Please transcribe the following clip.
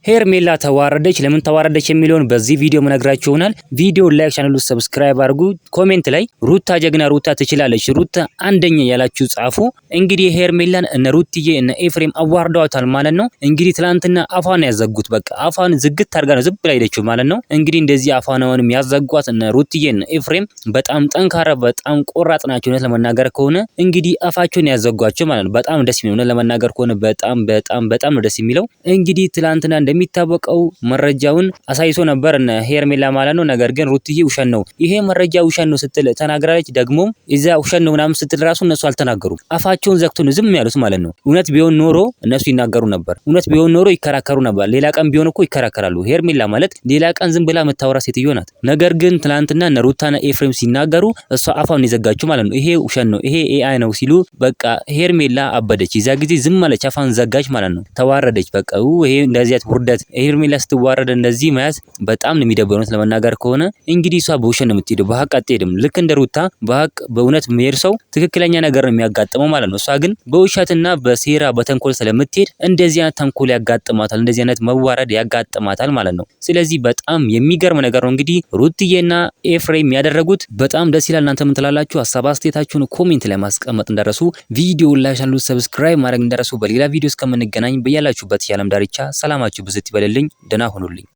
ሄርሜላ ተዋረደች። ለምን ተዋረደች የሚለውን በዚህ ቪዲዮ መነግራችሁ ይሆናል። ቪዲዮ ላይክ፣ ቻናሉን ሰብስክራይብ አድርጉ። ኮሜንት ላይ ሩታ ጀግና፣ ሩታ ትችላለች፣ ሩታ አንደኛ ያላችሁ ጻፉ። እንግዲህ ሄርሜላን እነ ሩትዬ እነ ኤፍሬም አዋርደዋታል ማለት ነው። እንግዲህ ትላንትና አፋን ያዘጉት፣ በቃ አፋን ዝግት አድርጋ ነው ዝም ብላ ሄደችው ማለት ነው። እንግዲህ እንደዚህ አፋናውንም ያዘጓት እነ ሩትዬ እነ ኤፍሬም በጣም ጠንካራ በጣም ቆራጥ ናቸው። እውነት ለመናገር ከሆነ እንግዲህ አፋቸውን ያዘጓቸው ማለት ነው። በጣም ደስ የሚለው እውነት ለመናገር ከሆነ በጣም ነው ደስ የሚለው። እንግዲህ ትላንትና እንደሚታወቀው መረጃውን አሳይቶ ነበር እነ ሄርሜላ ማለት ነው። ነገር ግን ሩትዬ ውሸት ነው ይሄ መረጃ ውሸት ነው ስትል ተናግራለች። ደግሞ እዛ ውሸት ነው ምናምን ስትል ራሱ እነሱ አልተናገሩም። አፋቸውን ዘግቶ ነው ዝም ያሉት ማለት ነው። እውነት ቢሆን ኖሮ እነሱ ይናገሩ ነበር። እውነት ቢሆን ኖሮ ይከራከሩ ነበር። ሌላ ቀን ቢሆን እኮ ይከራከራሉ። ሄርሜላ ማለት ሌላ ቀን ዝም ብላ የምታወራ ሴትዮ ናት። ነገር ግን ትላንትና እነ ሩታና ኤፍሬም ሲናገሩ እሷ አፋውን የዘጋችው ማለት ነው። ይሄ ውሸት ነው ይሄ ኤአይ ነው ሲሉ በቃ ሄርሜላ አበደች። እዛ ጊዜ ዝም አለች፣ አፋን ዘጋች ማለት ነው። ተዋረደች በቃ ይሄ እንደዚህ ውርደት። ሄርሜላ ስትዋረድ እንደዚህ መያዝ በጣም ነው የሚደብረው ለመናገር ከሆነ። እንግዲህ እሷ በውሸት ነው የምትሄደው፣ በሀቅ አትሄድም። ልክ እንደ ሩታ በሀቅ በእውነት የሚሄድ ሰው ትክክለኛ ነገር ነው የሚያጋጥመው ማለት ነው። እሷ ግን በውሸትና በሴራ በተንኮል ስለምትሄድ እንደዚህ አይነት ተንኮል ያጋጥማታል፣ እንደዚህ አይነት መዋረድ ያጋጥማታል ማለት ነው። ስለዚህ በጣም የሚገርም ነገር ነው። እንግዲህ ሩትዬና ኤፍሬም ያደረጉት በጣም ደስ ይላል። እናንተ ምን ትላላችሁ? ሀሳብ አስተያየታችሁን ኮሜንት ላይ ማስቀመጥ እንዳረሱ፣ ቪዲዮ ላይ ቻናሉን ሰብስክራይብ ማድረግ እንዳረሱ። በሌላ ቪዲዮ እስከምንገናኝ በያላችሁበት የዓለም ዳርቻ ሰላማችሁ ብዝት ይበልልኝ። ደህና ሁኑልኝ።